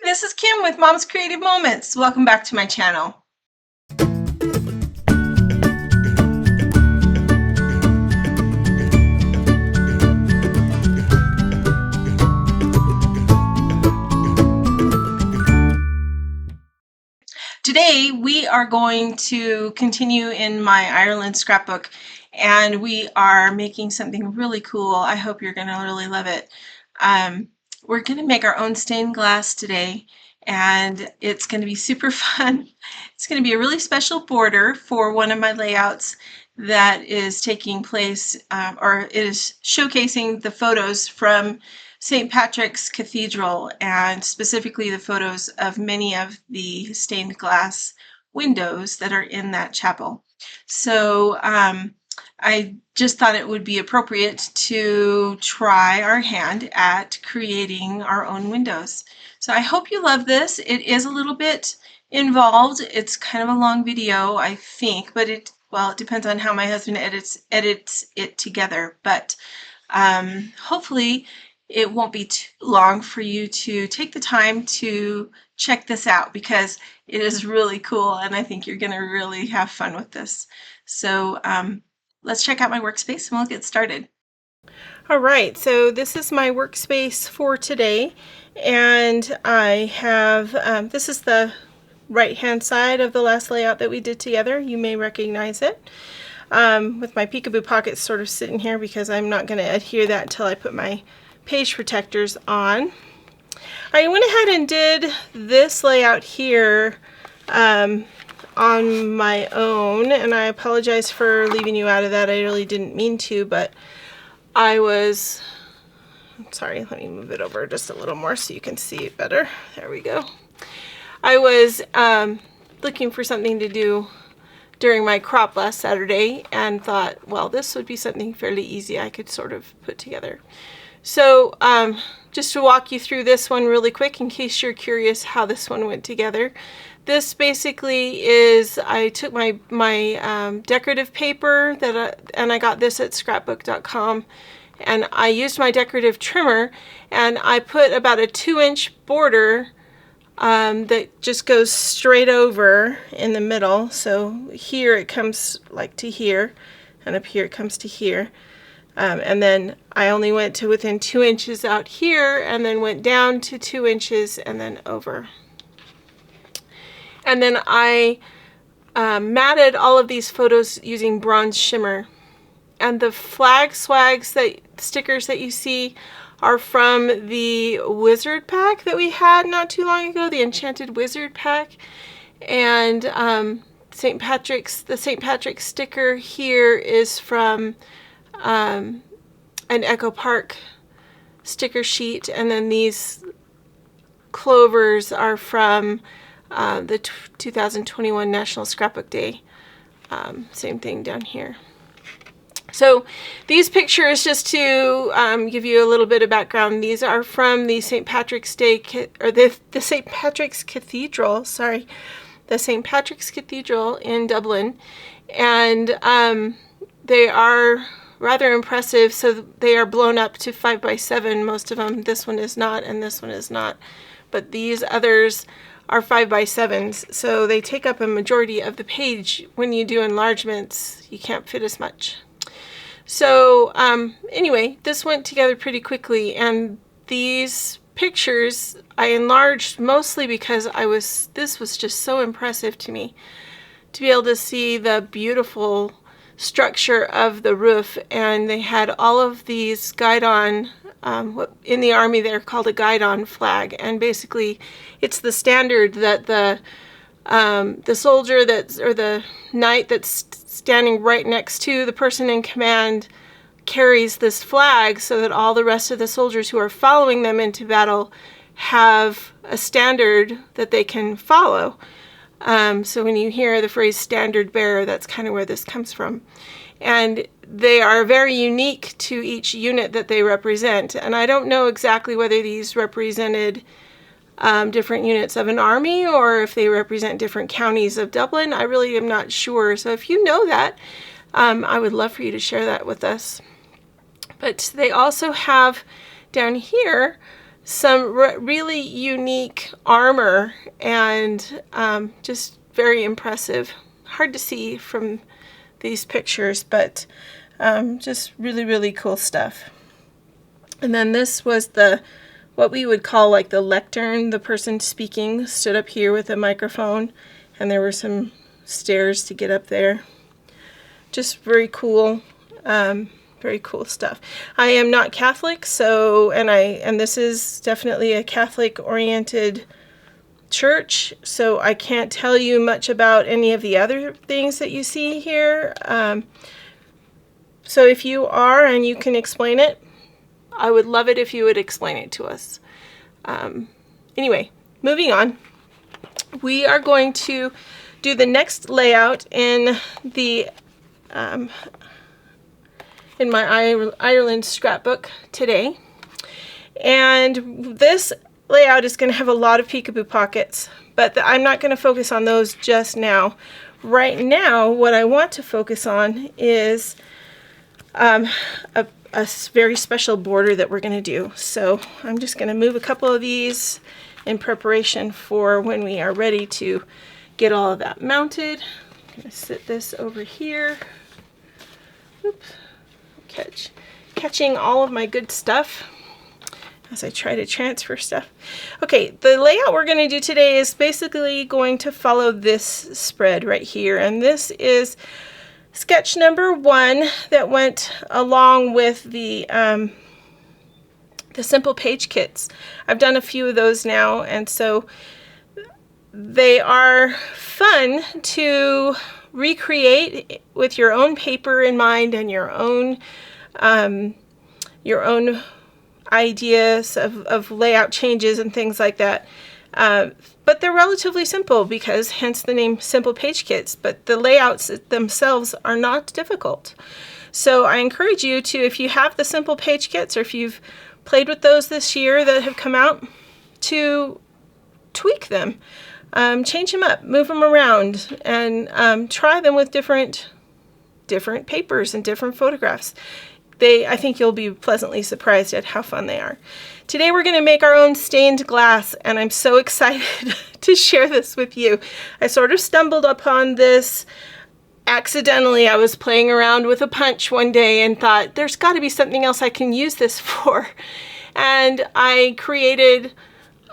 This is Kim with Mom's Creative Moments. Welcome back to my channel. Today we are going to continue in my Ireland scrapbook, and we are making something really cool. I hope you're going to really love it. We're going to make our own stained glass today, and it's going to be super fun. It's going to be a really special border for one of my layouts that is taking place, or it is showcasing the photos from St. Patrick's Cathedral, and specifically the photos of many of the stained glass windows that are in that chapel. So I just thought it would be appropriate to try our hand at creating our own windows. So I hope you love this. It is a little bit involved. It's kind of a long video, I think, but it depends on how my husband edits it together. But hopefully it won't be too long for you to take the time to check this out, because it is really cool and I think you're going to really have fun with this. So let's check out my workspace and we'll get started. All right, so this is my workspace for today, and I have, this is the right hand side of the last layout that we did together. You may recognize it. With my peekaboo pockets sort of sitting here because I'm not going to adhere that until I put my page protectors on. I went ahead and did this layout here on my own, and I apologize for leaving you out of that. I really didn't mean to, but I'm sorry, let me move it over just a little more so you can see it better. There we go. I was looking for something to do during my crop last Saturday and thought, well, this would be something fairly easy I could sort of put together. So just to walk you through this one really quick in case you're curious how this one went together. This basically is, I took my decorative paper and I got this at scrapbook.com, and I used my decorative trimmer and I put about a 2-inch border that just goes straight over in the middle. So here it comes like to here, and up here it comes to here. And then I only went to within 2 inches out here, and then went down to 2 inches and then over. And then I matted all of these photos using bronze shimmer. And the flag swags, stickers that you see are from the wizard pack that we had not too long ago, the Enchanted Wizard pack. And the St. Patrick's sticker here is from an Echo Park sticker sheet, and then these clovers are from the 2021 National Scrapbook Day. Same thing down here. So these pictures, just to give you a little bit of background, these are from the St. Patrick's Day, or the St. Patrick's Cathedral, sorry, the St. Patrick's Cathedral in Dublin, and they are rather impressive. So they are blown up to 5x7, most of them. This one is not, and this one is not, but these others are 5x7s, so they take up a majority of the page. When you do enlargements, you can't fit as much. So anyway, this went together pretty quickly, and these pictures I enlarged mostly because this was just so impressive to me, to be able to see the beautiful structure of the roof. And they had all of these guidon, in the army they're called a guidon flag, and basically it's the standard that the soldier or the knight that's standing right next to the person in command carries this flag, so that all the rest of the soldiers who are following them into battle have a standard that they can follow. So when you hear the phrase standard bearer, that's kind of where this comes from. And they are very unique to each unit that they represent. And I don't know exactly whether these represented different units of an army or if they represent different counties of Dublin. I really am not sure. So if you know that, I would love for you to share that with us. But they also have down here some really unique armor, and just very impressive. Hard to see from these pictures, but just really, really cool stuff. And then this was what we would call like the lectern. The person speaking stood up here with a microphone, and there were some stairs to get up there. Just very cool. Very cool stuff. I am not Catholic, so and this is definitely a Catholic-oriented church, so I can't tell you much about any of the other things that you see here. So if you are and you can explain it, I would love it if you would explain it to us. Anyway, moving on. We are going to do the next layout in the in my Ireland scrapbook today. And this layout is going to have a lot of peekaboo pockets, but I'm not going to focus on those just now. Right now, what I want to focus on is a very special border that we're going to do. So I'm just going to move a couple of these in preparation for when we are ready to get all of that mounted. I'm going to sit this over here. Oops. Catching all of my good stuff as I try to transfer stuff. Okay, the layout we're going to do today is basically going to follow this spread right here, and this is sketch number 1 that went along with the simple page kits. I've done a few of those now, and so they are fun to recreate with your own paper in mind and your own ideas of layout changes and things like that. But they're relatively simple because hence the name Simple Page Kits, but the layouts themselves are not difficult. So I encourage you to, if you have the Simple Page Kits or if you've played with those this year that have come out, to tweak them. Change them up, move them around, and try them with different papers and different photographs. I think you'll be pleasantly surprised at how fun they are. Today we're going to make our own stained glass, and I'm so excited to share this with you. I sort of stumbled upon this accidentally. I was playing around with a punch one day and thought, there's got to be something else I can use this for. And I created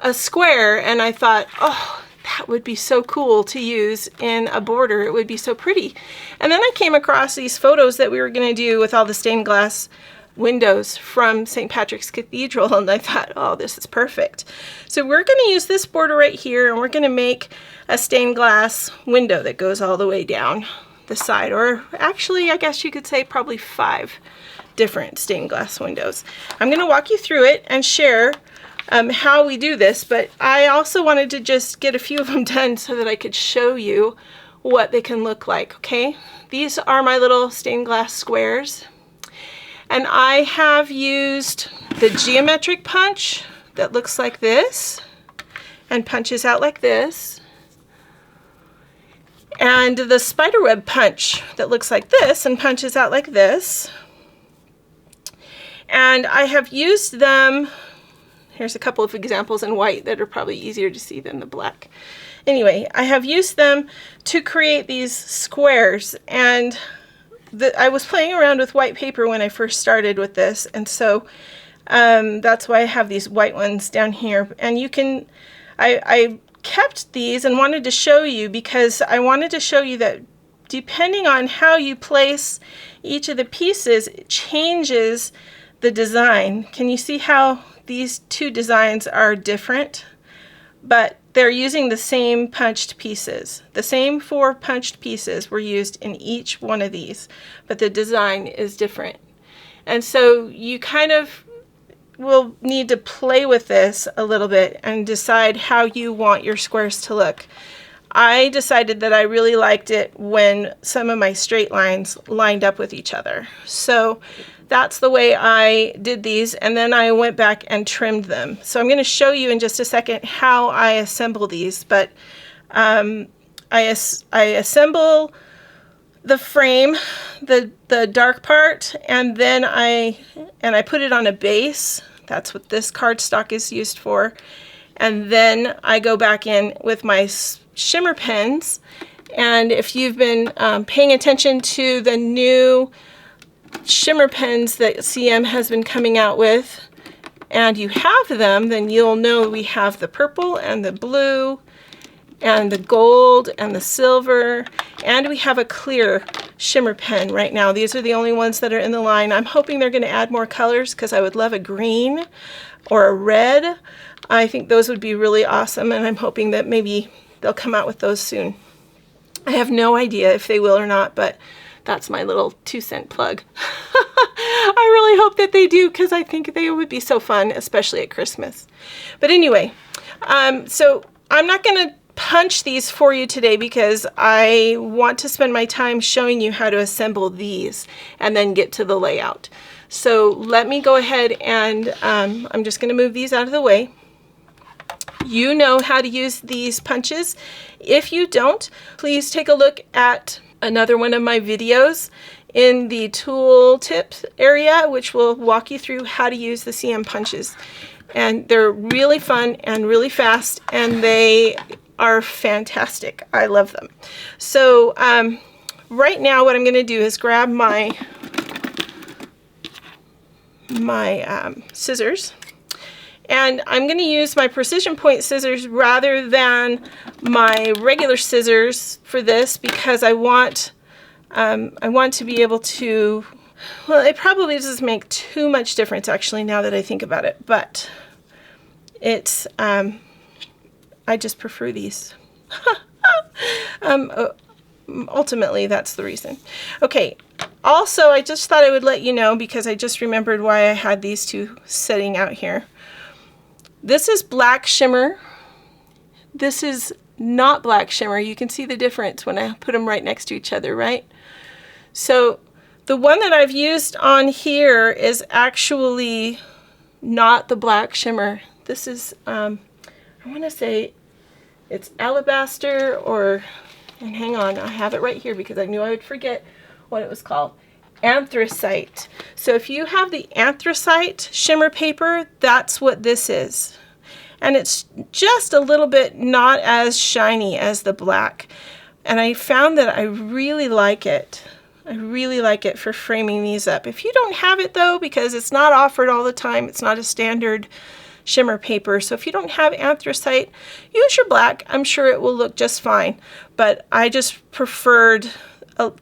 a square, and I thought, oh, that would be so cool to use in a border. It would be so pretty. And then I came across these photos that we were going to do with all the stained glass windows from St. Patrick's Cathedral, and I thought, oh, this is perfect. So we're going to use this border right here, and we're going to make a stained glass window that goes all the way down the side, or actually, I guess you could say probably 5 different stained glass windows. I'm going to walk you through it and share how we do this, but I also wanted to just get a few of them done so that I could show you what they can look like, okay? These are my little stained glass squares, and I have used the geometric punch that looks like this and punches out like this, and the spiderweb punch that looks like this and punches out like this. And I have used them. Here's a couple of examples in white that are probably easier to see than the black. Anyway, I have used them to create these squares, and I was playing around with white paper when I first started with this, and so that's why I have these white ones down here. And you can, I kept these and wanted to show you because I wanted to show you that depending on how you place each of the pieces, it changes the design. Can you see how these 2 designs are different? But they're using the same punched pieces. The same 4 punched pieces were used in each one of these, but the design is different. And so you kind of will need to play with this a little bit and decide how you want your squares to look. I decided that I really liked it when some of my straight lines lined up with each other. So that's the way I did these, and then I went back and trimmed them. So I'm going to show you in just a second how I assemble these, but I assemble the frame, the dark part, and then I put it on a base That's what this cardstock is used for. And then I go back in with my shimmer pens. And if you've been paying attention to the new shimmer pens that CM has been coming out with, and you have them, then you'll know we have the purple and the blue and the gold and the silver, and we have a clear shimmer pen right now. These are the only ones that are in the line. I'm hoping they're going to add more colors because I would love a green or a red. I think those would be really awesome, and I'm hoping that maybe they'll come out with those soon. I have no idea if they will or not, but that's my little 2-cent plug. I really hope that they do, because I think they would be so fun, especially at Christmas. But anyway, so I'm not going to punch these for you today because I want to spend my time showing you how to assemble these and then get to the layout. So let me go ahead and I'm just going to move these out of the way. You know how to use these punches. If you don't, please take a look at another one of my videos in the tool tips area, which will walk you through how to use the CM punches. And they're really fun and really fast, and they are fantastic. I love them. So right now what I'm going to do is grab my scissors, and I'm going to use my precision point scissors rather than my regular scissors for this, because I want to be able to, well, it probably doesn't make too much difference actually now that I think about it, but it's I just prefer these. Ultimately, that's the reason. Okay, also I just thought I would let you know, because I just remembered why I had these two sitting out here. This is black shimmer. This is not black shimmer. You can see the difference when I put them right next to each other, right? So the one that I've used on here is actually not the black shimmer. This is, I want to say it's alabaster, or, and hang on, I have it right here because I knew I would forget what it was called. Anthracite. So if you have the anthracite shimmer paper, that's what this is. And it's just a little bit not as shiny as the black. And I found that I really like it. I really like it for framing these up. If you don't have it though, because it's not offered all the time, it's not a standard shimmer paper. So if you don't have anthracite, use your black. I'm sure it will look just fine. But I just preferred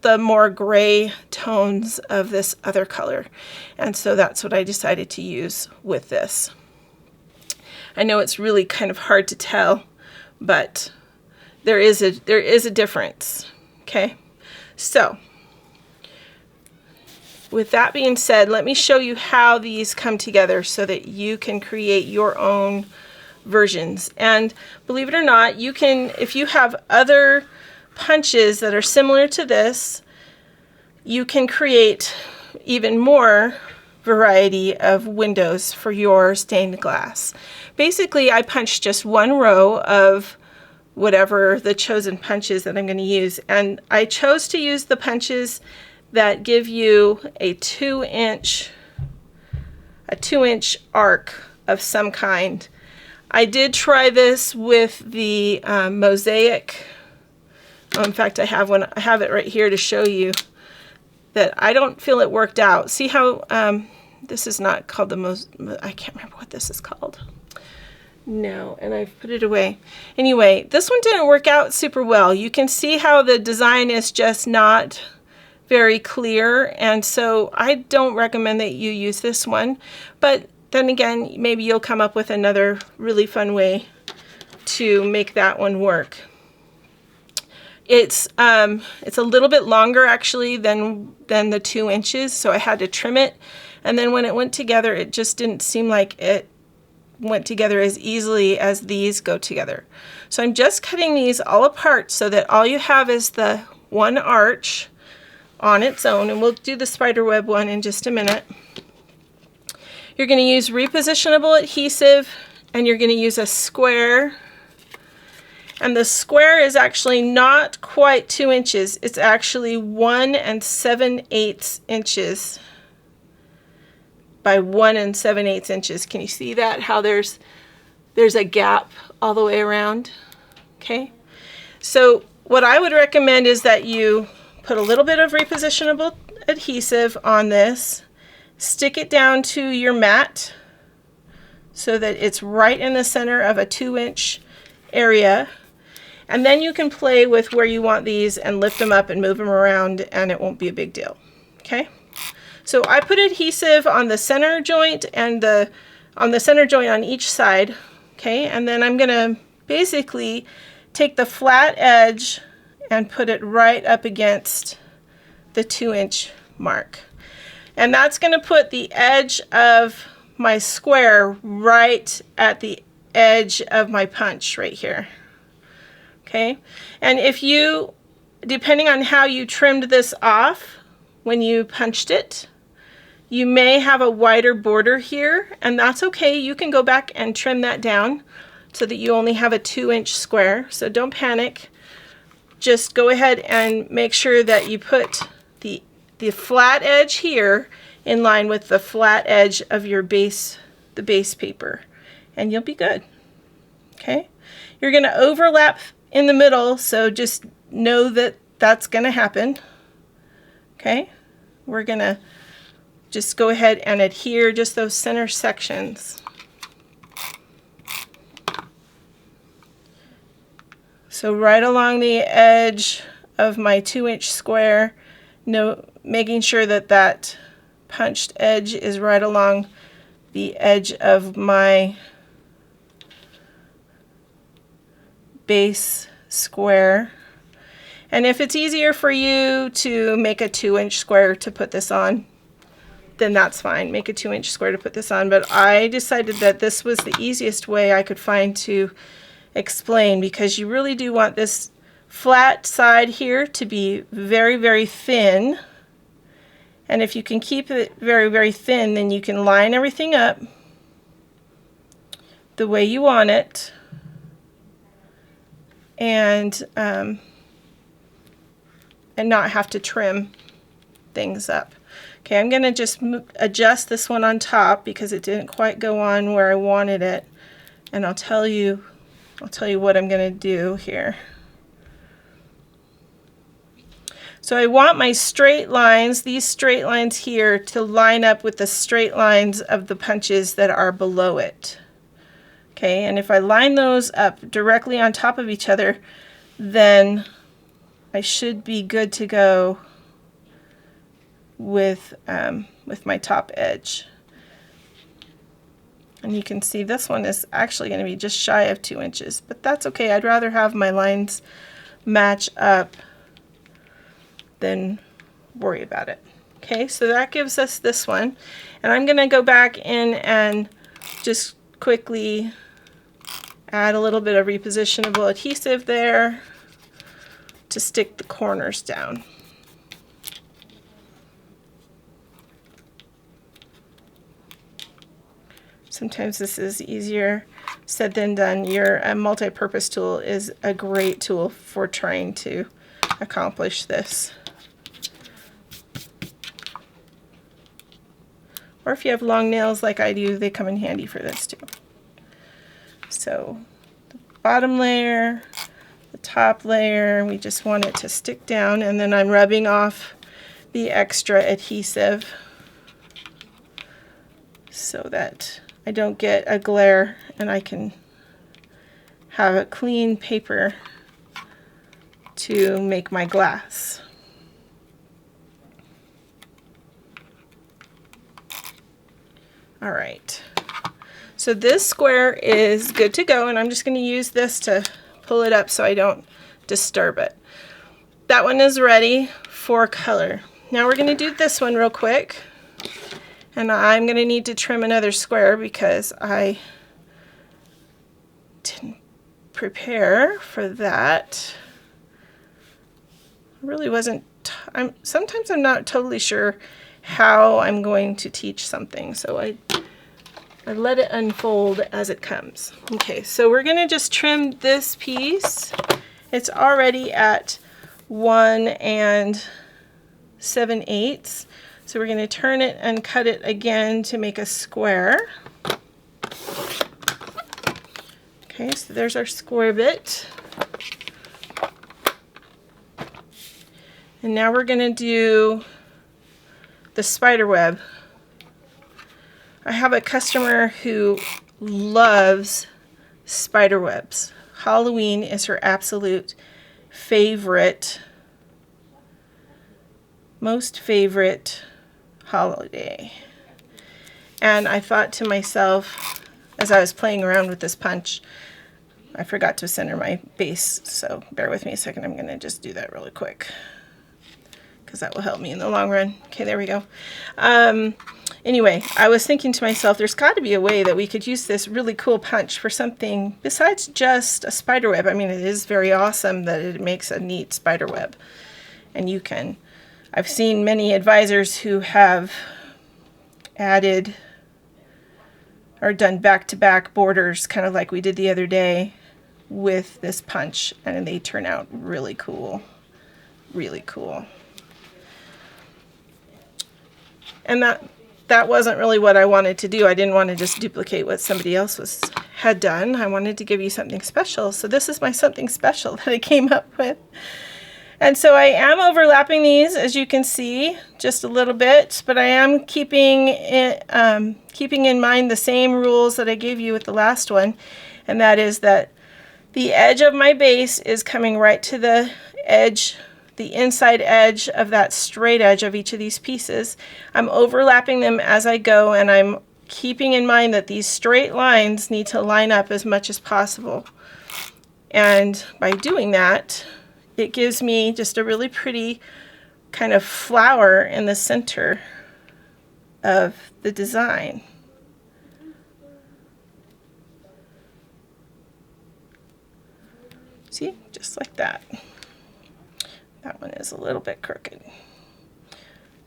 the more gray tones of this other color, and so that's what I decided to use with this. I know it's really kind of hard to tell, but there is a difference. Okay, so with that being said, let me show you how these come together so that you can create your own versions. And believe it or not, you can, if you have other punches that are similar to this, you can create even more variety of windows for your stained glass. Basically, I punched just one row of whatever the chosen punches that I'm going to use, and I chose to use the punches that give you a 2-inch arc of some kind. I did try this with the mosaic. In fact, I have one. I have it right here to show you that I don't feel it worked out. See how this is not called the I can't remember what this is called. No, and I've put it away. Anyway, this one didn't work out super well. You can see how the design is just not very clear, and so I don't recommend that you use this one. But then again, maybe you'll come up with another really fun way to make that one work. It's a little bit longer actually than the 2 inches, so I had to trim it, and then when it went together, it just didn't seem like it went together as easily as these go together. So I'm just cutting these all apart so that all you have is the one arch on its own, and we'll do the spiderweb one in just a minute. You're going to use repositionable adhesive, and you're going to use a square. And the square is actually not quite 2 inches. It's actually 1 7/8 inches. by 1 7/8 inches. Can you see that? How there's a gap all the way around? Okay. So what I would recommend is that you put a little bit of repositionable adhesive on this, stick it down to your mat so that it's right in the center of a 2-inch area, and then you can play with where you want these and lift them up and move them around, and it won't be a big deal. Okay, so I put adhesive on the center joint and on the center joint on each side. Okay, and then I'm gonna basically take the flat edge and put it right up against the 2-inch mark. And that's going to put the edge of my square right at the edge of my punch right here. Okay, and if you, depending on how you trimmed this off when you punched it, you may have a wider border here, and that's okay. You can go back and trim that down so that you only have a 2-inch square. So don't panic. Just go ahead and make sure that you put the flat edge here in line with the flat edge of your base, the base paper, and you'll be good. Okay, you're going to overlap in the middle, so just know that that's going to happen. Okay, we're going to just go ahead and adhere just those center sections. So right along the edge of my 2-inch square, making sure that that punched edge is right along the edge of my base square. And if it's easier for you to make a 2-inch square to put this on, then that's fine. Make a 2-inch square to put this on. But I decided that this was the easiest way I could find to explain, because you really do want this flat side here to be very, very thin. And if you can keep it very, very thin, then you can line everything up the way you want it, and not have to trim things up. Okay, I'm going to just adjust this one on top because it didn't quite go on where I wanted it, and I'll tell you what I'm going to do here. So I want my straight lines, these straight lines here, to line up with the straight lines of the punches that are below it. Okay, and if I line those up directly on top of each other, then I should be good to go with my top edge. And you can see this one is actually going to be just shy of 2 inches, but that's okay. I'd rather have my lines match up than worry about it. Okay, so that gives us this one. And I'm going to go back in and just quickly add a little bit of repositionable adhesive there to stick the corners down. Sometimes this is easier said than done. Your multi-purpose tool is a great tool for trying to accomplish this. Or if you have long nails like I do, they come in handy for this too. So the bottom layer, the top layer, we just want it to stick down, and then I'm rubbing off the extra adhesive so that I don't get a glare and I can have a clean paper to make my glass. All right, so this square is good to go, and I'm just going to use this to pull it up so I don't disturb it. That one is ready for color. Now we're going to do this one real quick, and I'm going to need to trim another square because I didn't prepare for that. I really wasn't, sometimes I'm not totally sure how I'm going to teach something, so I let it unfold as it comes. Okay, so we're going to just trim this piece. It's already at 1 7/8, So we're going to turn it and cut it again to make a square. Okay, so there's our square bit. And now we're going to do the spider web. I have a customer who loves spider webs. Halloween is her absolute favorite, most favorite holiday. And I thought to myself, as I was playing around with this punch, I forgot to center my base, so bear with me a second. I'm going to just do that really quick, because that will help me in the long run. Okay, there we go. Anyway, I was thinking to myself, there's got to be a way that we could use this really cool punch for something besides just a spider web. I mean, it is very awesome that it makes a neat spider web. And you can, I've seen many advisors who have added or done back-to-back borders, kind of like we did the other day with this punch, and they turn out really cool. Really cool. And that wasn't really what I wanted to do. I didn't want to just duplicate what somebody else had done. I wanted to give you something special. So this is my something special that I came up with. And so I am overlapping these, as you can see, just a little bit, but I am keeping in mind the same rules that I gave you with the last one, and that is that the edge of my base is coming right to the edge, the inside edge of that straight edge of each of these pieces. I'm overlapping them as I go, and I'm keeping in mind that these straight lines need to line up as much as possible. And by doing that, it gives me just a really pretty kind of flower in the center of the design. See, just like that. That one is a little bit crooked.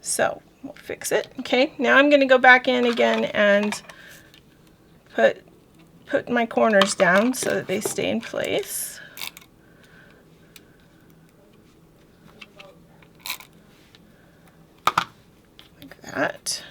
So we'll fix it. Okay, now I'm going to go back in again and put my corners down so that they stay in place. Like that.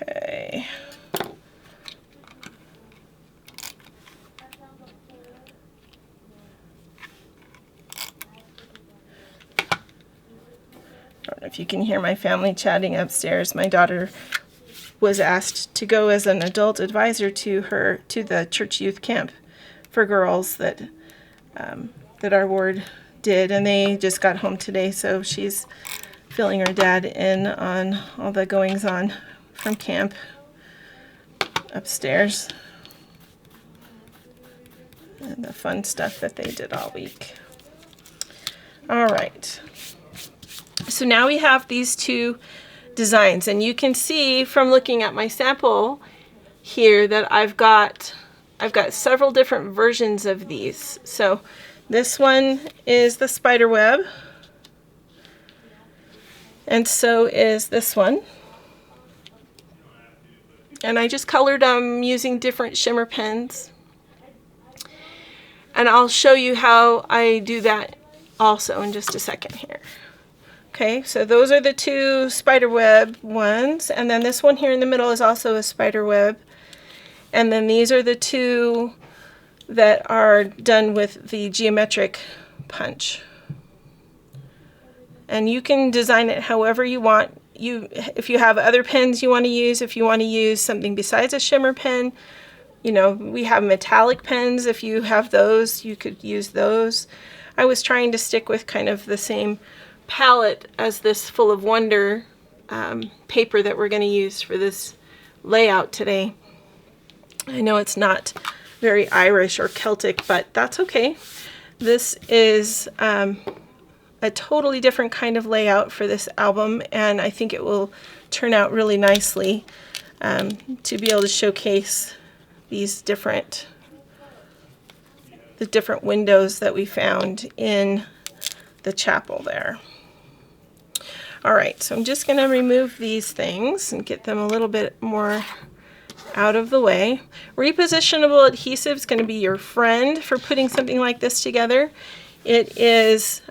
Okay. I don't know if you can hear my family chatting upstairs. My daughter was asked to go as an adult advisor to the church youth camp for girls that our ward did, and they just got home today, so she's filling her dad in on all the goings on from camp upstairs and the fun stuff that they did all week. All right. So now we have these two designs, and you can see from looking at my sample here that I've got several different versions of these. So this one is the spider web, and so is this one. And I just colored them using different shimmer pens. And I'll show you how I do that also in just a second here. Okay, so those are the two spider web ones, and then this one here in the middle is also a spider web. And then these are the two that are done with the geometric punch. And you can design it however you want. If you have other pens you want to use, if you want to use something besides a shimmer pen, you know, we have metallic pens. If you have those, you could use those. I was trying to stick with kind of the same palette as this Full of Wonder paper that we're going to use for this layout today. I know it's not very Irish or Celtic, but that's okay. This is a totally different kind of layout for this album, and I think it will turn out really nicely to be able to showcase these the different windows that we found in the chapel there. All right, so I'm just going to remove these things and get them a little bit more out of the way. Repositionable adhesive is going to be your friend for putting something like this together. It is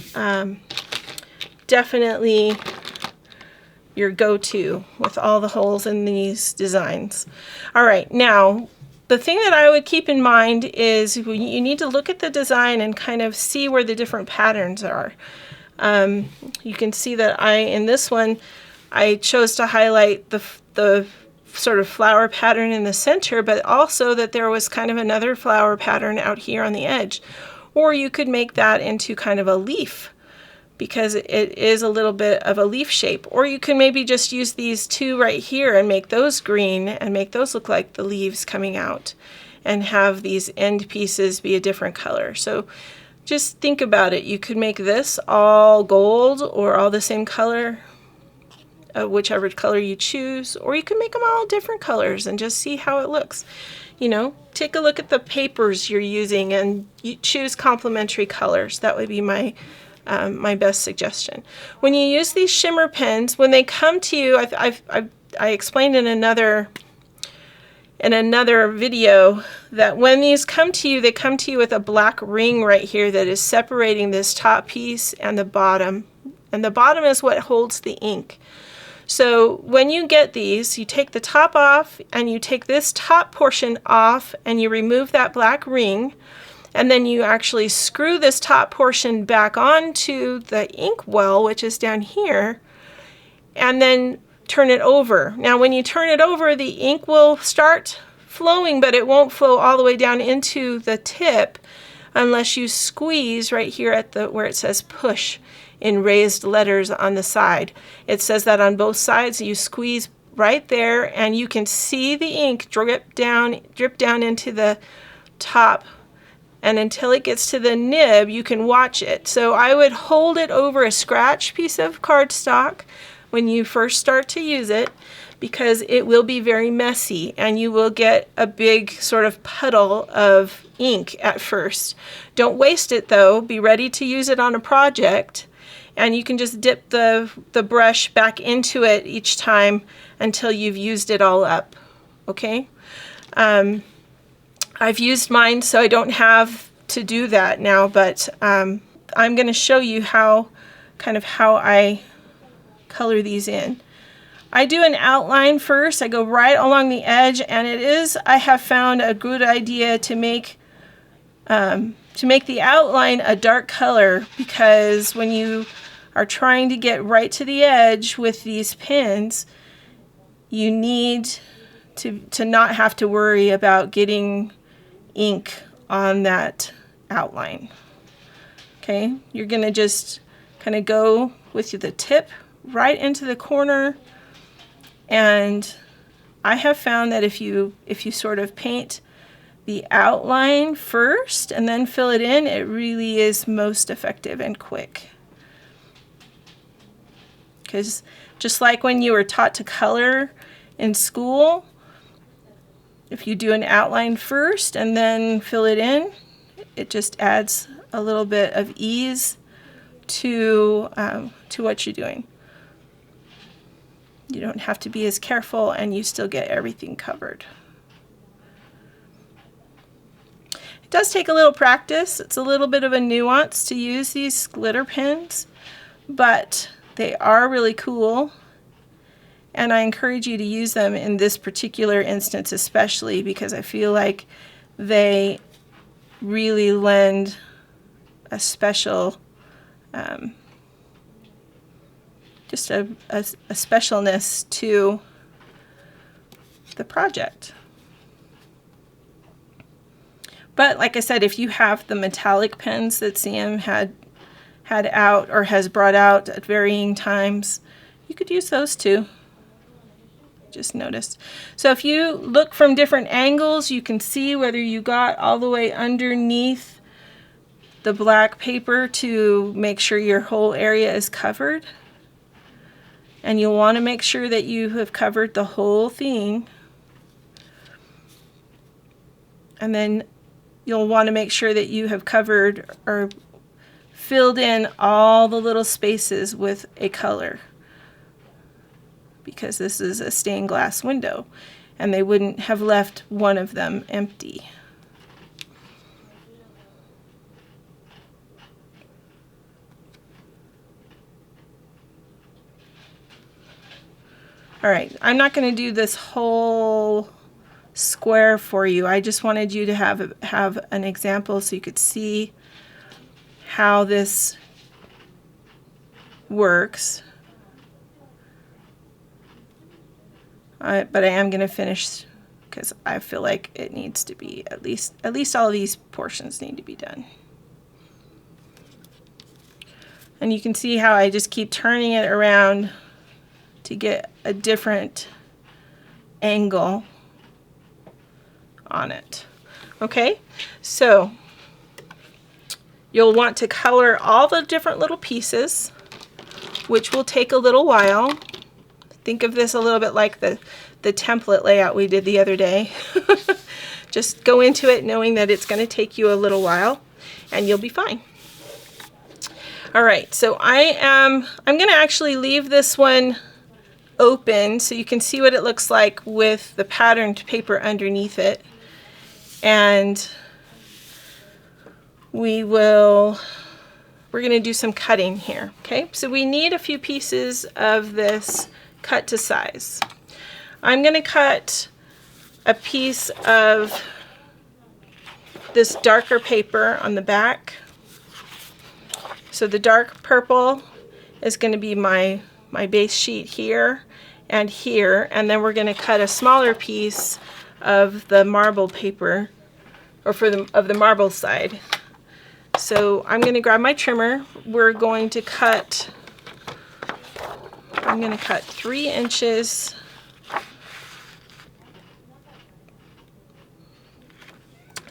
definitely your go-to with all the holes in these designs. All right, now the thing that I would keep in mind is you need to look at the design and kind of see where the different patterns are. You can see that in this one, I chose to highlight the sort of flower pattern in the center, but also that there was kind of another flower pattern out here on the edge. Or you could make that into kind of a leaf, because it is a little bit of a leaf shape. Or you can maybe just use these two right here and make those green and make those look like the leaves coming out, and have these end pieces be a different color. So just think about it. You could make this all gold or all the same color, whichever color you choose, or you can make them all different colors and just see how it looks. You know, take a look at the papers you're using and you choose complementary colors. That would be my best suggestion. When you use these shimmer pens, when they come to you, I explained in another video that when these come to you, they come to you with a black ring right here that is separating this top piece and the bottom. And the bottom is what holds the ink. So when you get these, you take the top off and you take this top portion off and you remove that black ring, and then you actually screw this top portion back onto the ink well, which is down here, and then turn it over. Now when you turn it over, the ink will start flowing, but it won't flow all the way down into the tip unless you squeeze right here at where it says push in raised letters on the side. It says that on both sides. You squeeze right there and you can see the ink drip down into the top, and until it gets to the nib you can watch it. So I would hold it over a scratch piece of cardstock when you first start to use it, because it will be very messy and you will get a big sort of puddle of ink at first. Don't waste it though. Be ready to use it on a project, and you can just dip the brush back into it each time until you've used it all up. Okay? I've used mine, so I don't have to do that now, but I'm going to show you how I color these in. I do an outline first. I go right along the edge, and I have found a good idea to make the outline a dark color, because when you are trying to get right to the edge with these pens, you need to not have to worry about getting ink on that outline. Okay, you're going to just kind of go with the tip right into the corner, and I have found that if you sort of paint the outline first and then fill it in, it really is most effective and quick. Because just like when you were taught to color in school, if you do an outline first and then fill it in, it just adds a little bit of ease to what you're doing. You don't have to be as careful, and you still get everything covered. It does take a little practice. It's a little bit of a nuance to use these glitter pens, but they are really cool, and I encourage you to use them in this particular instance especially, because I feel like they really lend a special just a specialness to the project. But like I said, if you have the metallic pens that Sam had out or has brought out at varying times, you could use those too. Just noticed. So if you look from different angles, you can see whether you got all the way underneath the black paper to make sure your whole area is covered. And you'll want to make sure that you have covered the whole thing. And then you'll want to make sure that you have covered or filled in all the little spaces with a color. because this is a stained glass window, and they wouldn't have left one of them empty. All right, I'm not going to do this whole square for you. I just wanted you to have an example so you could see how this works. But I am going to finish because I feel like it needs to be at least all of these portions need to be done. And you can see how I just keep turning it around to get a different angle on it. Okay, so you'll want to color all the different little pieces, which will take a little while. Think of this a little bit like the template layout we did the other day. Just go into it knowing that it's going to take you a little while and you'll be fine. All right, so I'm going to actually leave this one open so you can see what it looks like with the patterned paper underneath it. And we're going to do some cutting here. Okay, so we need a few pieces of this cut to size. I'm going to cut a piece of this darker paper on the back. So the dark purple is going to be my base sheet here, and then we're going to cut a smaller piece of the marble paper, or of the marble side. So I'm going to grab my trimmer. I'm going to cut 3 inches.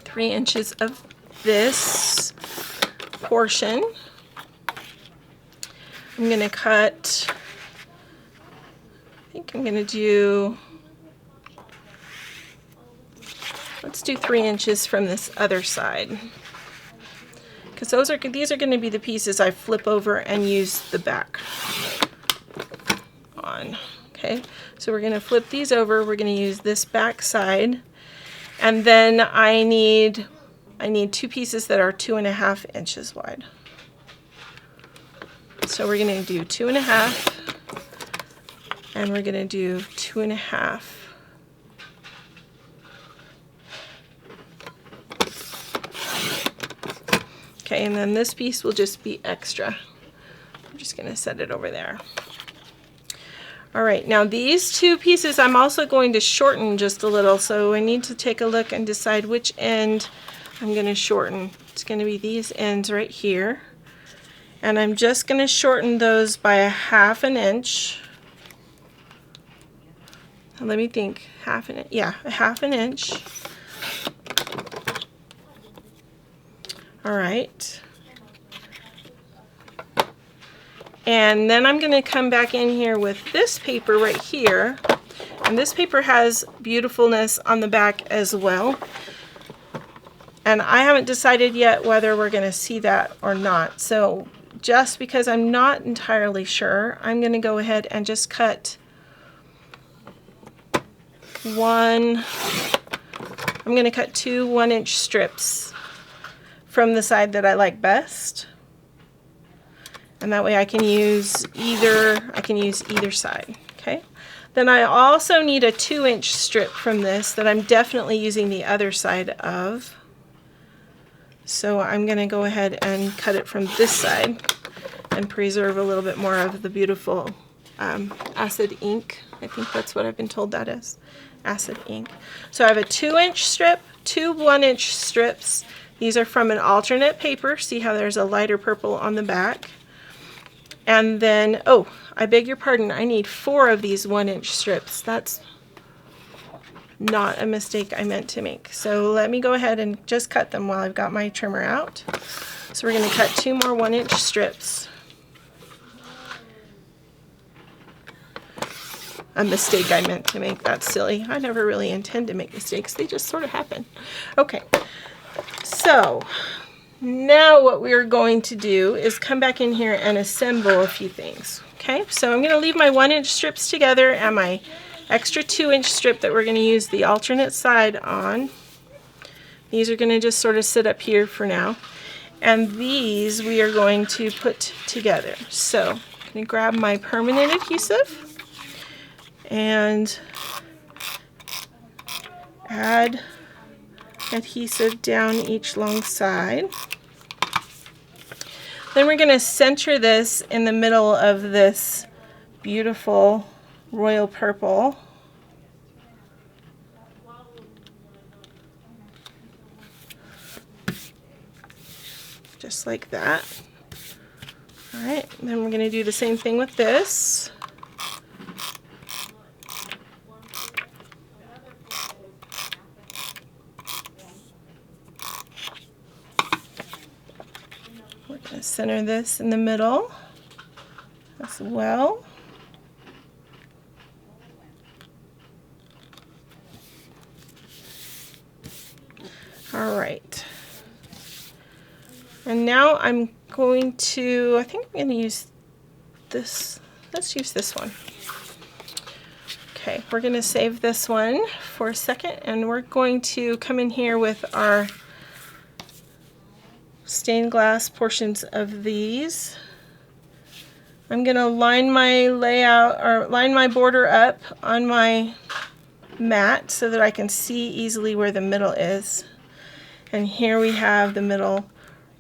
3 inches of this portion. I'm going to cut, I think I'm going to do, let's do 3 inches from this other side, because these are going to be the pieces I flip over and use the back on. Okay, so we're going to flip these over. We're going to use this back side, and then I need 2 pieces that are 2.5 inches wide. So we're going to do 2.5, and we're going to do 2.5. Okay, and then this piece will just be extra. I'm just going to set it over there. All right, now these 2 pieces I'm also going to shorten just a little, so I need to take a look and decide which end I'm going to shorten. It's going to be these ends right here. And I'm just going to shorten those by a 1/2 inch. Let me think, 1/2 inch, yeah, a 1/2 inch. All right. And then I'm going to come back in here with this paper right here. And this paper has beautifulness on the back as well. And I haven't decided yet whether we're going to see that or not. So just because I'm not entirely sure, I'm going to go ahead and just cut I'm going to cut 2 1-inch strips from the side that I like best. And that way I can use either side. Okay. Then I also need a 2-inch strip from this that I'm definitely using the other side of. So I'm going to go ahead and cut it from this side and preserve a little bit more of the beautiful acid ink. I think that's what I've been told that is, acid ink. So I have a 2-inch strip, 2 1-inch strips. These are from an alternate paper. See how there's a lighter purple on the back. And then, oh, I beg your pardon, I need 4 of these 1-inch strips. That's not a mistake I meant to make. So let me go ahead and just cut them while I've got my trimmer out. So we're going to cut 2 more 1-inch strips. A mistake I meant to make. That's silly. I never really intend to make mistakes. They just sort of happen. Okay. So now what we're going to do is come back in here and assemble a few things. Okay, so I'm going to leave my 1-inch strips together and my extra 2-inch strip that we're going to use the alternate side on. These are going to just sort of sit up here for now. And these we are going to put together. So I'm going to grab my permanent adhesive and add adhesive down each long side. Then we're going to center this in the middle of this beautiful royal purple. Just like that. Alright, then we're going to do the same thing with this. We're going to center this in the middle as well. Alright. And now I'm going to, I think I'm going to use this. Let's use this one. Okay, we're going to save this one for a second, and we're going to come in here with our stained glass portions of these. I'm going to line my layout, or line my border up on my mat so that I can see easily where the middle is. And here we have the middle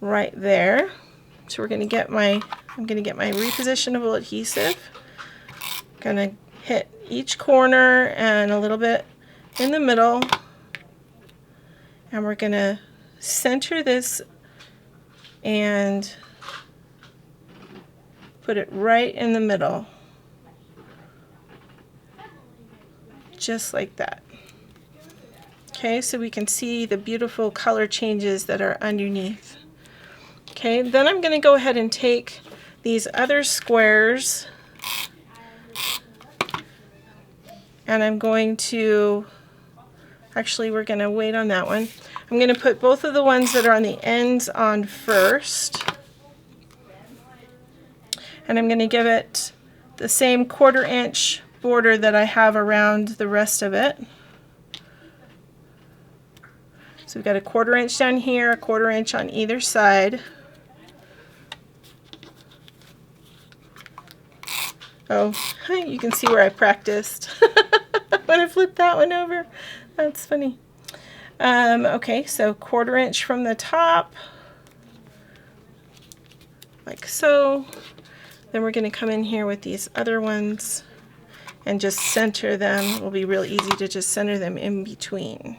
right there. So we're going to get my, I'm going to get my repositionable adhesive. Going to hit each corner and a little bit in the middle. And we're going to center this and put it right in the middle. Just like that. Okay, so we can see the beautiful color changes that are underneath. Okay, then I'm going to go ahead and take these other squares and I'm going to, actually we're going to wait on that one. I'm going to put both of the ones that are on the ends on first. And I'm going to give it the same 1/4 inch border that I have around the rest of it. So we've got a 1/4 inch down here, a 1/4 inch on either side. Oh, you can see where I practiced when I flipped that one over. That's funny. Okay, so 1/4 inch from the top, like so. Then we're going to come in here with these other ones and just center them. It will be real easy to just center them in between.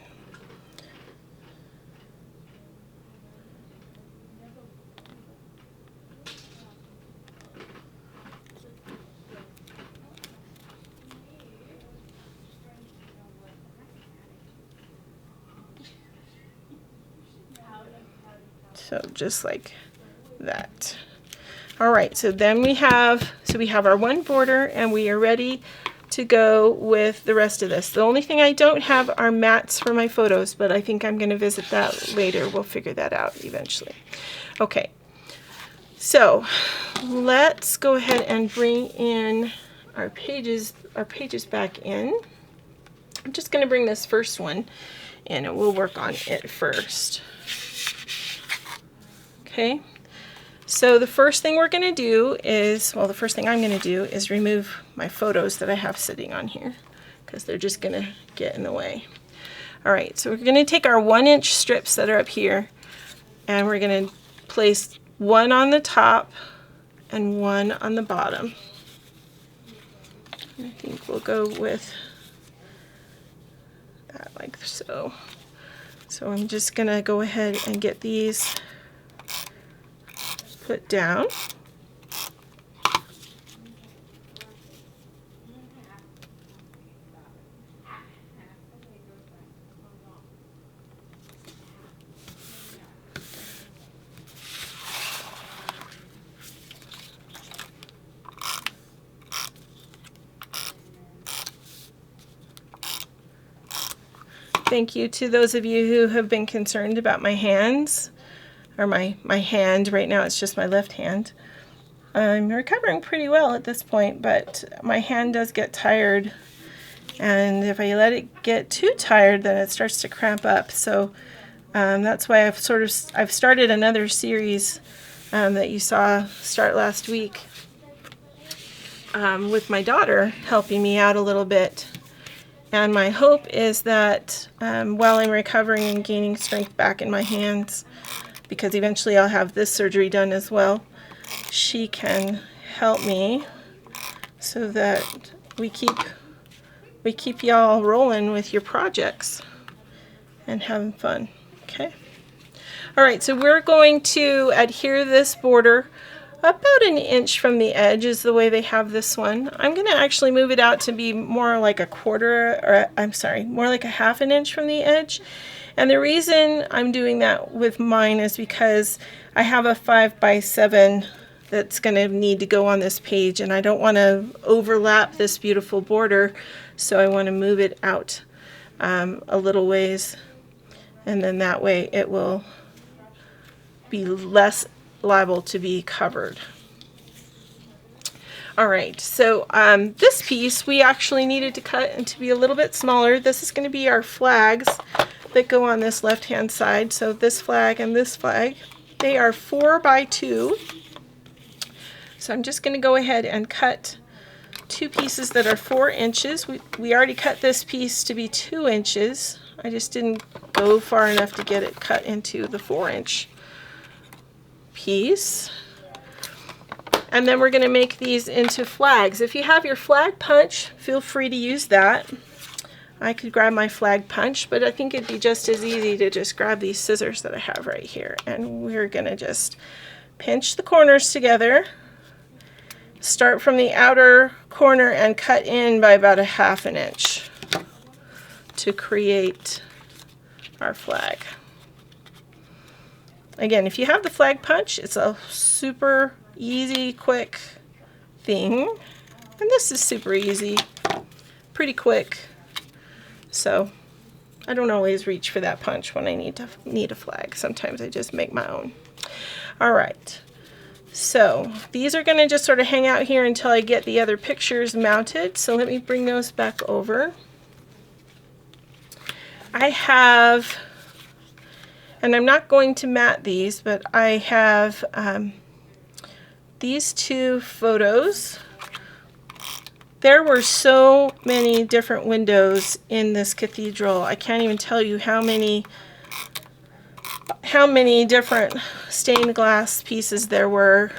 So just like that. All right, so then we have our one border and we are ready to go with the rest of this. The only thing I don't have are mats for my photos, but I think I'm going to visit that later. We'll figure that out eventually. Okay, so let's go ahead and bring in our pages back in. I'm just going to bring this first one in and we'll work on it first. Okay, so the first thing we're going to do is, well, the first thing I'm going to do is remove my photos that I have sitting on here because they're just going to get in the way. All right, so we're going to take our 1-inch strips that are up here and we're going to place one on the top and one on the bottom. I think we'll go with that like so. So I'm just going to go ahead and get these put down. Thank you to those of you who have been concerned about my hands, or my hand. Right now it's just my left hand. I'm recovering pretty well at this point, but my hand does get tired, and if I let it get too tired, then it starts to cramp up. So that's why I've started another series that you saw start last week with my daughter helping me out a little bit. And my hope is that while I'm recovering and gaining strength back in my hands, because eventually I'll have this surgery done as well, she can help me so that we keep y'all rolling with your projects and having fun. Okay. All right, so we're going to adhere this border about an inch from the edge is the way they have this one. I'm going to actually move it out to be more like a quarter, or I'm sorry, more like a half an inch from the edge. And the reason I'm doing that with mine is because I have a 5x7 that's going to need to go on this page, and I don't want to overlap this beautiful border, so I want to move it out a little ways, and then that way it will be less liable to be covered. All right, so this piece we actually needed to cut and to be a little bit smaller. This is going to be our flags that go on this left hand side. So this flag and this flag, they are 4x2. So I'm just going to go ahead and cut two pieces that are 4 inches. We already cut this piece to be 2 inches. I just didn't go far enough to get it cut into the 4-inch piece. And then we're going to make these into flags. If you have your flag punch, feel free to use that. I could grab my flag punch, but I think it'd be just as easy to just grab these scissors that I have right here. And we're going to just pinch the corners together, start from the outer corner and cut in by about a half an inch to create our flag. Again, if you have the flag punch, it's a super easy, quick thing. And this is super easy, pretty quick. So I don't always reach for that punch when I need a flag. Sometimes I just make my own. All right. So these are going to just sort of hang out here until I get the other pictures mounted. So let me bring those back over. I have, and I'm not going to mat these, but I have these two photos. There were so many different windows in this cathedral. I can't even tell you how many different stained glass pieces there were.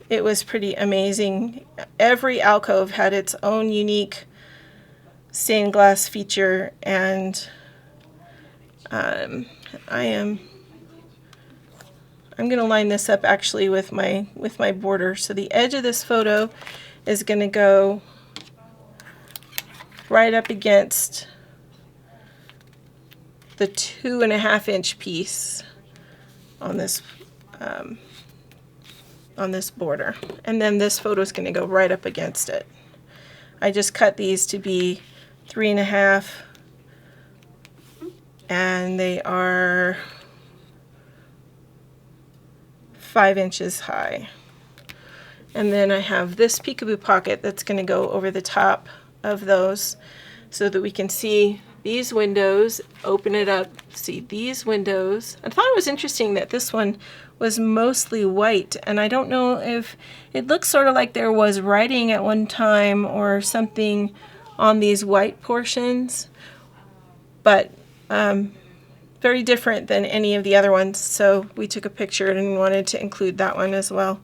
It was pretty amazing. Every alcove had its own unique stained glass feature, and I'm going to line this up actually with my border. So the edge of this photo is going to go right up against the 2.5-inch piece on this border, and then this photo is going to go right up against it. I just cut these to be 3.5, and they are 5 inches high. And then I have this peekaboo pocket that's going to go over the top of those so that we can see these windows, open it up, see these windows. I thought it was interesting that this one was mostly white, and I don't know if it looks sort of like there was writing at one time or something on these white portions, but very different than any of the other ones, so we took a picture and wanted to include that one as well.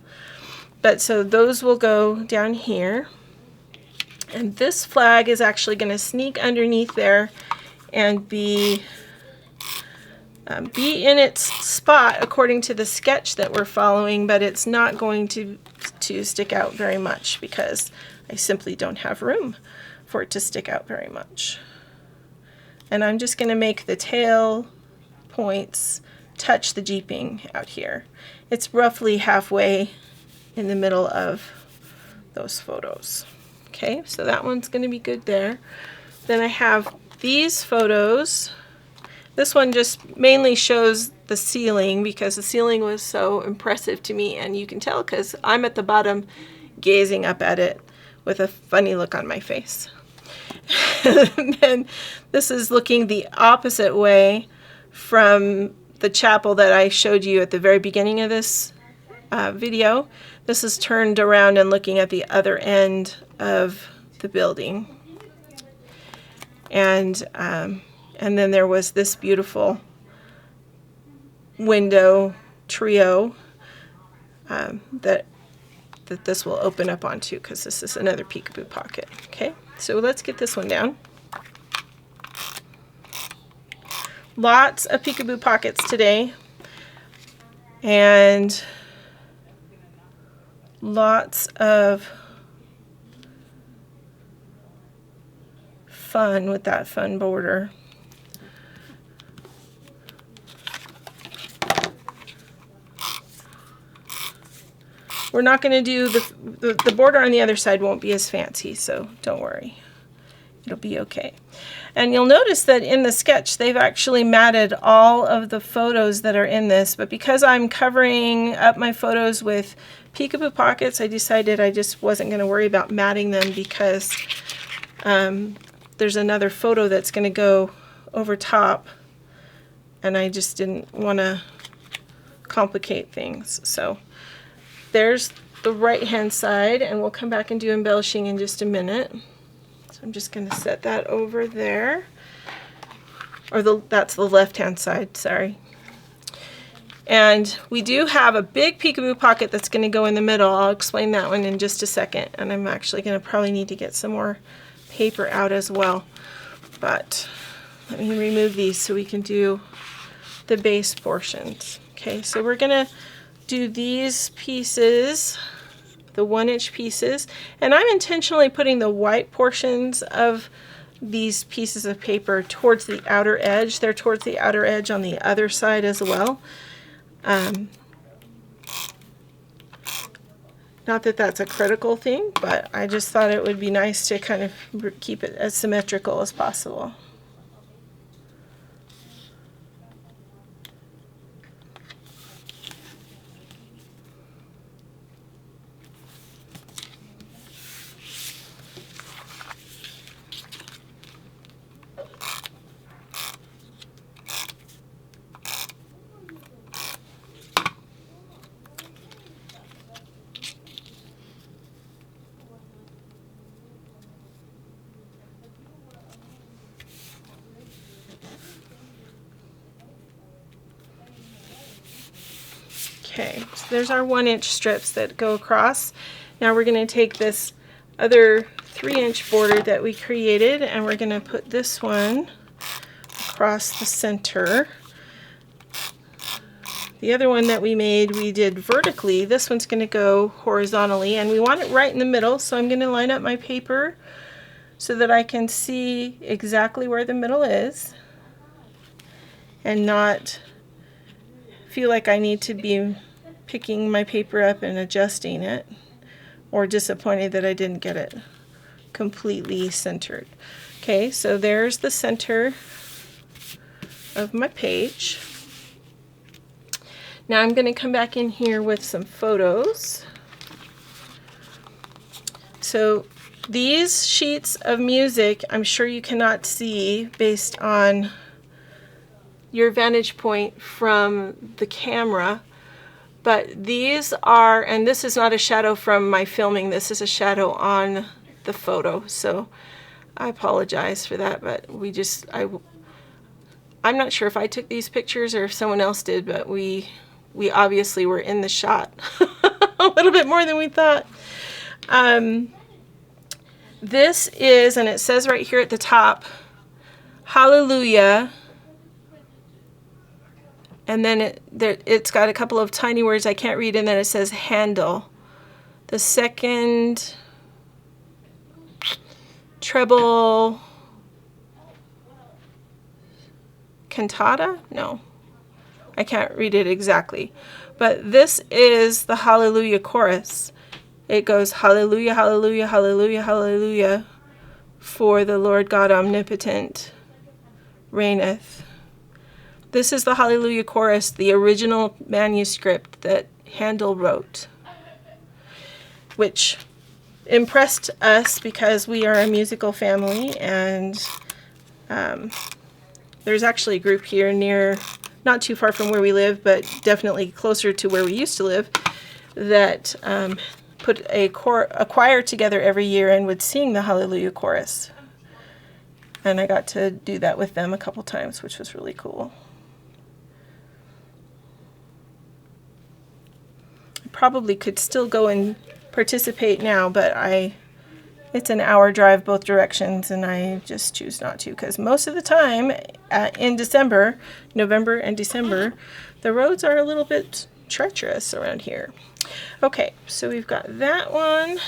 But so those will go down here, and this flag is actually going to sneak underneath there and be in its spot according to the sketch that we're following, but it's not going to stick out very much because I simply don't have room for it to stick out very much. And I'm just going to make the tail points touch the jeeping out here. It's roughly halfway in the middle of those photos. Okay, so that one's going to be good there. Then I have these photos. This one just mainly shows the ceiling because the ceiling was so impressive to me, and you can tell because I'm at the bottom gazing up at it with a funny look on my face. And then this is looking the opposite way from the chapel that I showed you at the very beginning of this video. This is turned around and looking at the other end of the building. And then there was this beautiful window trio that this will open up onto, because this is another peekaboo pocket. Okay, so let's get this one down. Lots of peekaboo pockets today, and lots of fun with that fun border. We're not going to do the border on the other side won't be as fancy, so don't worry. It'll be okay. And you'll notice that in the sketch they've actually matted all of the photos that are in this, but because I'm covering up my photos with peekaboo pockets, I decided I just wasn't going to worry about matting them, because there's another photo that's going to go over top, and I just didn't want to complicate things. So there's the right hand side, and we'll come back and do embellishing in just a minute. So I'm just going to set that over there, or that's the left hand side, sorry. And we do have a big peekaboo pocket that's going to go in the middle. I'll explain that one in just a second, and I'm actually going to probably need to get some more paper out as well. But let me remove these so we can do the base portions. Okay, so we're going to do these pieces, the 1-inch pieces, and I'm intentionally putting the white portions of these pieces of paper towards the outer edge. They're towards the outer edge on the other side as well. Not that that's a critical thing, but I just thought it would be nice to kind of keep it as symmetrical as possible. Okay, so there's our 1-inch strips that go across. Now we're going to take this other 3-inch border that we created, and we're going to put this one across the center. The other one that we made, we did vertically. This one's going to go horizontally, and we want it right in the middle, so I'm going to line up my paper so that I can see exactly where the middle is and not feel like I need to be picking my paper up and adjusting it, or disappointed that I didn't get it completely centered. Okay, so there's the center of my page. Now I'm going to come back in here with some photos. So these sheets of music, I'm sure you cannot see based on your vantage point from the camera, but these are, and this is not a shadow from my filming, this is a shadow on the photo, so I apologize for that, but I'm not sure if I took these pictures or if someone else did, but we obviously were in the shot a little bit more than we thought. This is, and it says right here at the top, Hallelujah. And then it's got a couple of tiny words I can't read, and then it says handle. The second treble cantata? No, I can't read it exactly. But this is the Hallelujah chorus. It goes Hallelujah, Hallelujah, Hallelujah, Hallelujah, for the Lord God omnipotent reigneth. This is the Hallelujah Chorus, the original manuscript that Handel wrote, which impressed us because we are a musical family, and there's actually a group here near, not too far from where we live, but definitely closer to where we used to live, that put a choir together every year and would sing the Hallelujah Chorus. And I got to do that with them a couple times, which was really cool. I probably could still go and participate now, but it's an hour drive both directions, and I just choose not to, because most of the time in December, November and December, the roads are a little bit treacherous around here. Okay, so we've got that one,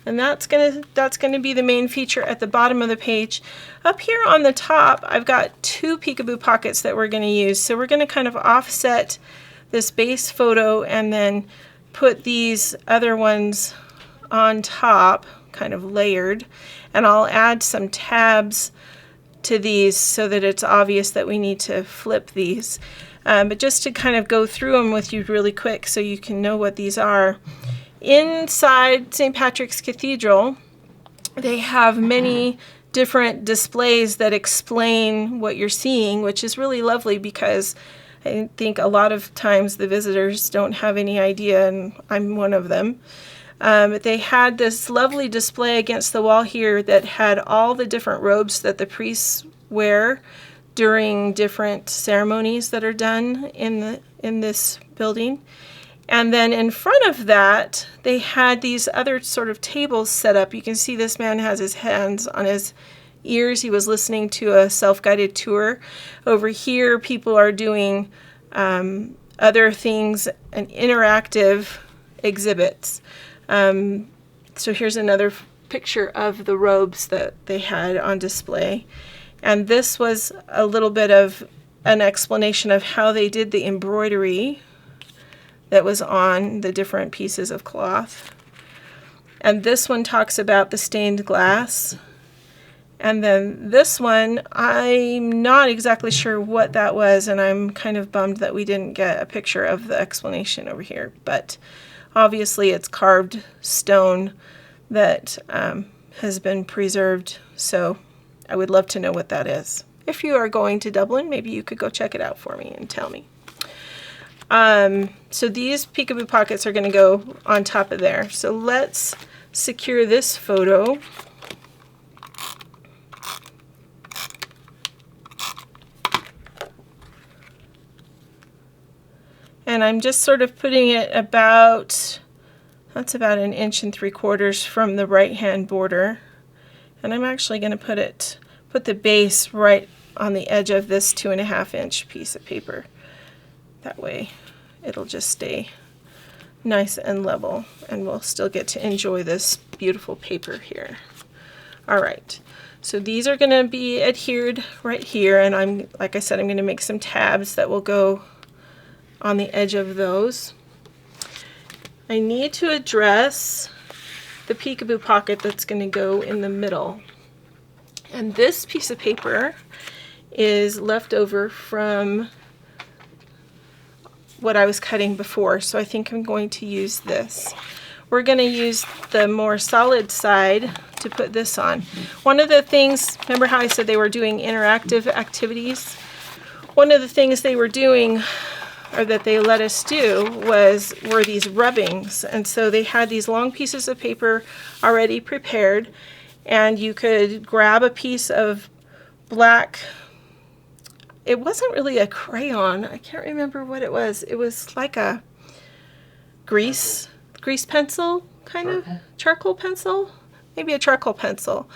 and that's gonna be the main feature at the bottom of the page. Up here on the top, I've got 2 peekaboo pockets that we're gonna use. So we're gonna kind of offset this base photo and then put these other ones on top, kind of layered, and I'll add some tabs to these so that it's obvious that we need to flip these. But just to kind of go through them with you really quick so you can know what these are. Inside St. Patrick's Cathedral, they have many different displays that explain what you're seeing, which is really lovely because I think a lot of times the visitors don't have any idea, and I'm one of them. They had this lovely display against the wall here that had all the different robes that the priests wear during different ceremonies that are done in this building. And then in front of that, they had these other sort of tables set up. You can see this man has his hands on his ears. He was listening to a self-guided tour. Over here, people are doing other things and interactive exhibits. So here's another picture of the robes that they had on display. And this was a little bit of an explanation of how they did the embroidery that was on the different pieces of cloth. And this one talks about the stained glass. And then this one, I'm not exactly sure what that was, and I'm kind of bummed that we didn't get a picture of the explanation over here. But obviously it's carved stone that has been preserved, so I would love to know what that is. If you are going to Dublin, maybe you could go check it out for me and tell me. So these peekaboo pockets are going to go on top of there. So let's secure this photo. And I'm just sort of putting it about, that's about 1 3/4 inches from the right hand border. And I'm actually going to put the base right on the edge of this 2.5 inch piece of paper. That way it'll just stay nice and level, and we'll still get to enjoy this beautiful paper here. All right, so these are going to be adhered right here, and like I said, I'm going to make some tabs that will go on the edge of those. I need to address the peekaboo pocket that's going to go in the middle. And this piece of paper is left over from what I was cutting before, so I think I'm going to use this. We're going to use the more solid side to put this on. One of the things, remember how I said they were doing interactive activities? One of the things they were doing, or that they let us do, were these rubbings. And so they had these long pieces of paper already prepared, and you could grab a piece of black, it wasn't really a crayon, I can't remember what it was. It was like a grease pencil, kind of charcoal pencil, maybe a charcoal pencil.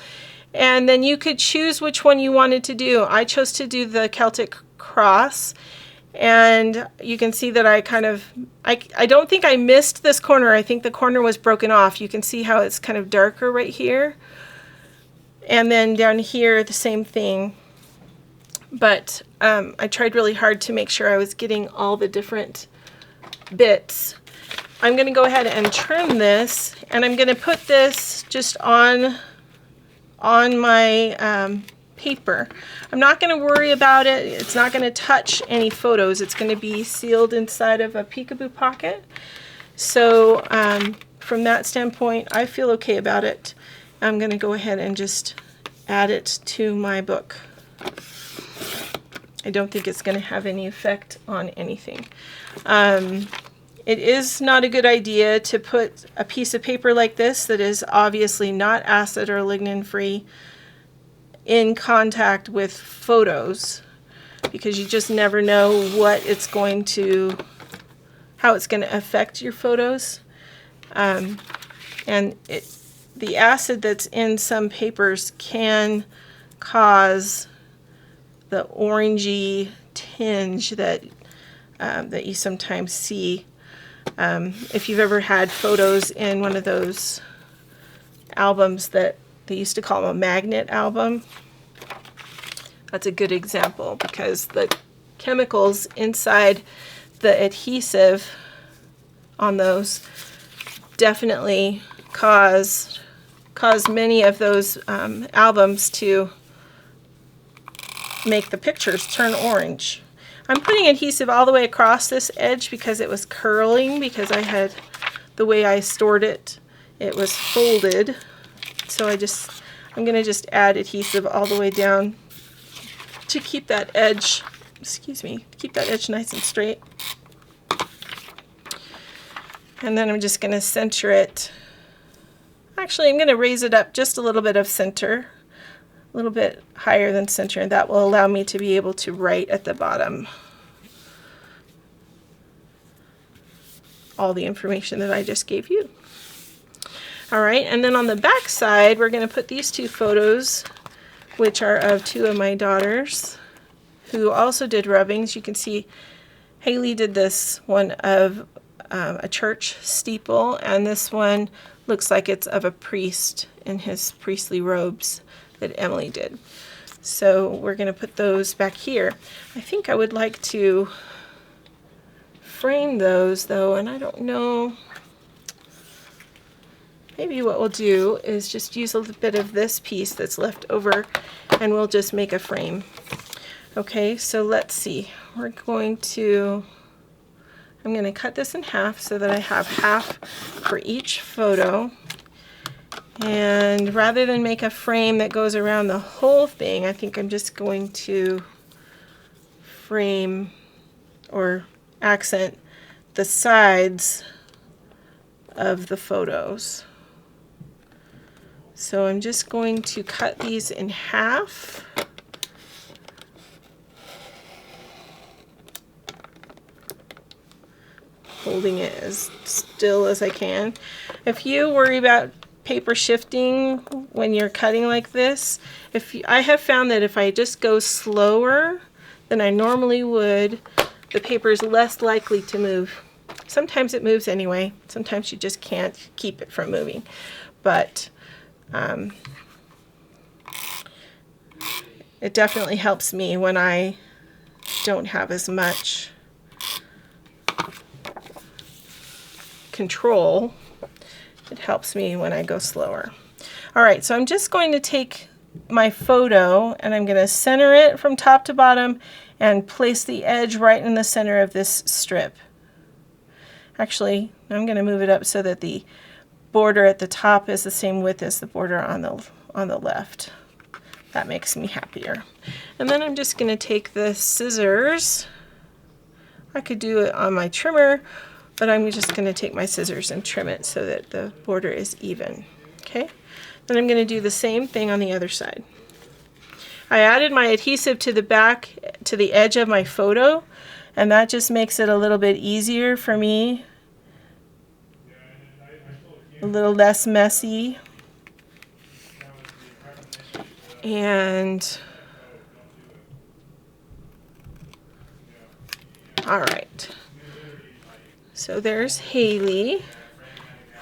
And then you could choose which one you wanted to do. I chose to do the Celtic cross. And you can see that I don't think I missed this corner. I think the corner was broken off. You can see how it's kind of darker right here. And then down here, the same thing. But I tried really hard to make sure I was getting all the different bits. I'm going to go ahead and trim this, and I'm going to put this just on my paper. I'm not going to worry about it. It's not going to touch any photos. It's going to be sealed inside of a peekaboo pocket. So from that standpoint, I feel okay about it. I'm going to go ahead and just add it to my book. I don't think it's going to have any effect on anything. It is not a good idea to put a piece of paper like this that is obviously not acid or lignin free in contact with photos, because you just never know what it's going to, how it's going to affect your photos. And the acid that's in some papers can cause the orangey tinge that that you sometimes see. If you've ever had photos in one of those albums that they used to call them a magnet album, that's a good example, because the chemicals inside the adhesive on those definitely cause many of those albums to make the pictures turn orange. I'm putting adhesive all the way across this edge because it was curling, because I had, the way I stored it, it was folded. So I'm going to just add adhesive all the way down to keep that edge, keep that edge nice and straight. And then I'm just going to center it. Actually, I'm going to raise it up just a little bit of center, a little bit higher than center, and that will allow me to be able to write at the bottom all the information that I just gave you. All right, and then on the back side, we're going to put these two photos, which are of two of my daughters who also did rubbings. You can see Haley did this one of a church steeple, and this one looks like it's of a priest in his priestly robes that Emily did. So we're going to put those back here. I think I would like to frame those though, and I don't know. Maybe what we'll do is just use a little bit of this piece that's left over, and we'll just make a frame. Okay, so let's see. I'm going to cut this in half so that I have half for each photo. And rather than make a frame that goes around the whole thing, I think I'm just going to frame or accent the sides of the photos. So I'm just going to cut these in half. Holding it as still as I can. If you worry about paper shifting when you're cutting like this, I have found that if I just go slower than I normally would, the paper is less likely to move. Sometimes it moves anyway. Sometimes you just can't keep it from moving. But it definitely helps me when I don't have as much control. It helps me when I go slower. All right, so I'm just going to take my photo and I'm going to center it from top to bottom and place the edge right in the center of this strip. Actually, I'm going to move it up so that the border at the top is the same width as the border on the left. That makes me happier. And then I'm just going to take the scissors. I could do it on my trimmer, but I'm just going to take my scissors and trim it so that the border is even. Okay? Then I'm going to do the same thing on the other side. I added my adhesive to the back, to the edge of my photo, and that just makes it a little bit easier for me, a little less messy. And all right. So there's Haley,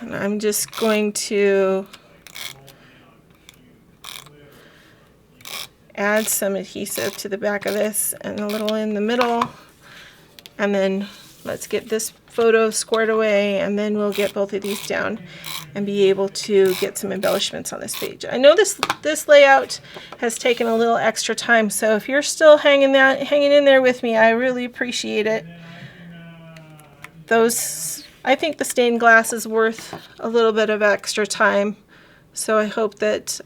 and I'm just going to add some adhesive to the back of this and a little in the middle, and then let's get this photo squared away, and then we'll get both of these down and be able to get some embellishments on this page. I know this layout has taken a little extra time, so if you're still hanging in there with me, I really appreciate it. I think the stained glass is worth a little bit of extra time, so I hope that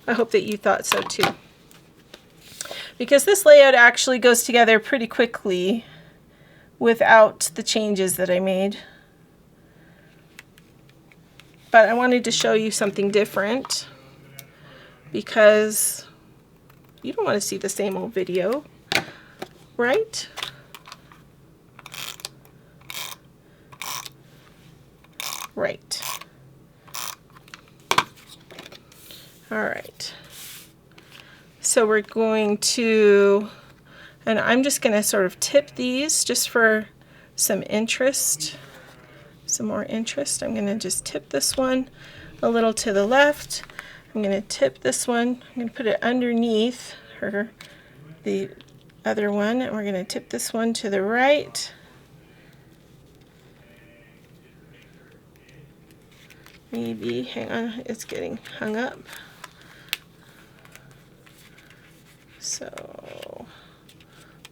you thought so too. Because this layout actually goes together pretty quickly without the changes that I made. But I wanted to show you something different because you don't want to see the same old video, right? Right. All right. So we're going to, and I'm just going to sort of tip these just for some interest, some more interest. I'm going to just tip this one a little to the left. I'm going to tip this one. I'm going to put it underneath the other one, and we're going to tip this one to the right. Maybe, hang on, it's getting hung up. So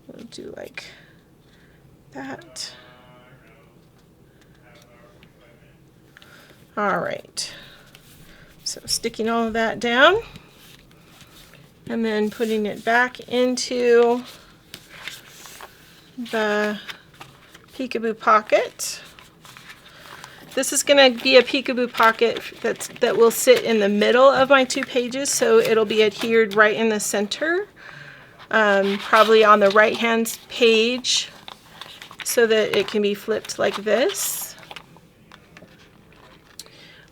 we'll do like that. All right. So sticking all of that down and then putting it back into the peekaboo pocket. This is going to be a peekaboo pocket that will sit in the middle of my two pages, so it'll be adhered right in the center, probably on the right hand page, so that it can be flipped like this.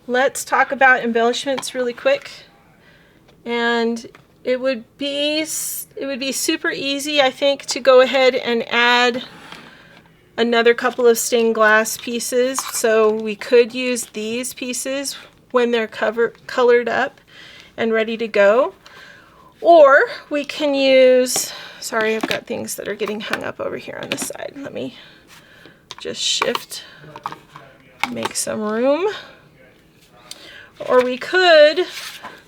Let's talk about embellishments really quick. And it would be super easy, I think, to go ahead and add another couple of stained glass pieces. So we could use these pieces when they're colored up and ready to go. Or we can use, sorry, I've got things that are getting hung up over here on the side. Let me just shift, make some room. Or we could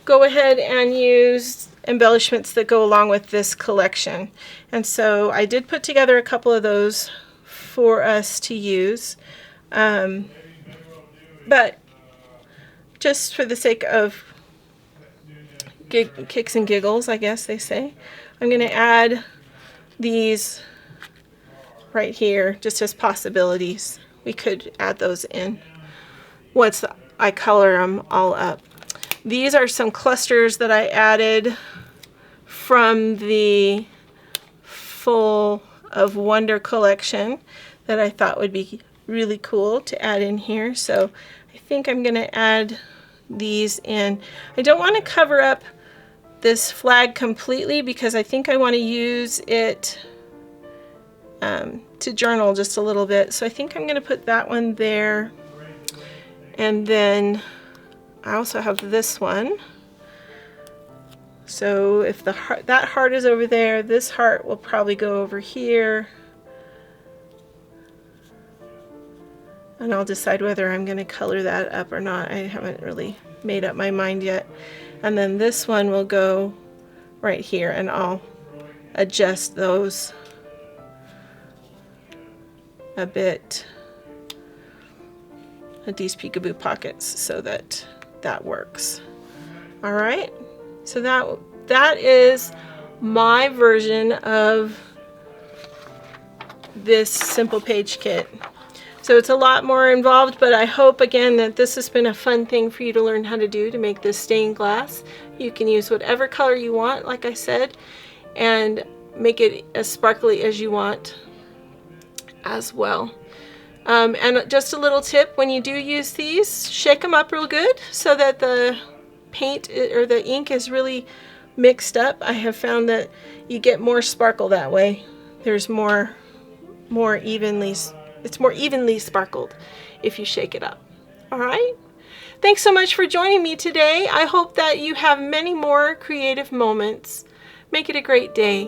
go ahead and use embellishments that go along with this collection. And so I did put together a couple of those for us to use, but just for the sake of kicks and giggles, I guess they say, I'm going to add these right here just as possibilities. We could add those in once I color them all up. These are some clusters that I added from the Full of Wonder collection that I thought would be really cool to add in here. So I think I'm going to add these in. I don't want to cover up this flag completely because I think I want to use it to journal just a little bit. So I think I'm going to put that one there. And then I also have this one. So if the heart, that heart is over there, this heart will probably go over here. And I'll decide whether I'm going to color that up or not. I haven't really made up my mind yet. And then this one will go right here, and I'll adjust those a bit at these peekaboo pockets so that that works. All right, so that is my version of this simple page kit. So it's a lot more involved, but I hope again that this has been a fun thing for you to learn how to do to make this stained glass. You can use whatever color you want, like I said, and make it as sparkly as you want as well. And just a little tip, when you do use these, shake them up real good so that the paint or the ink is really mixed up. I have found that you get more sparkle that way. There's more evenly, it's more evenly sparkled if you shake it up. All right? Thanks so much for joining me today. I hope that you have many more creative moments. Make it a great day.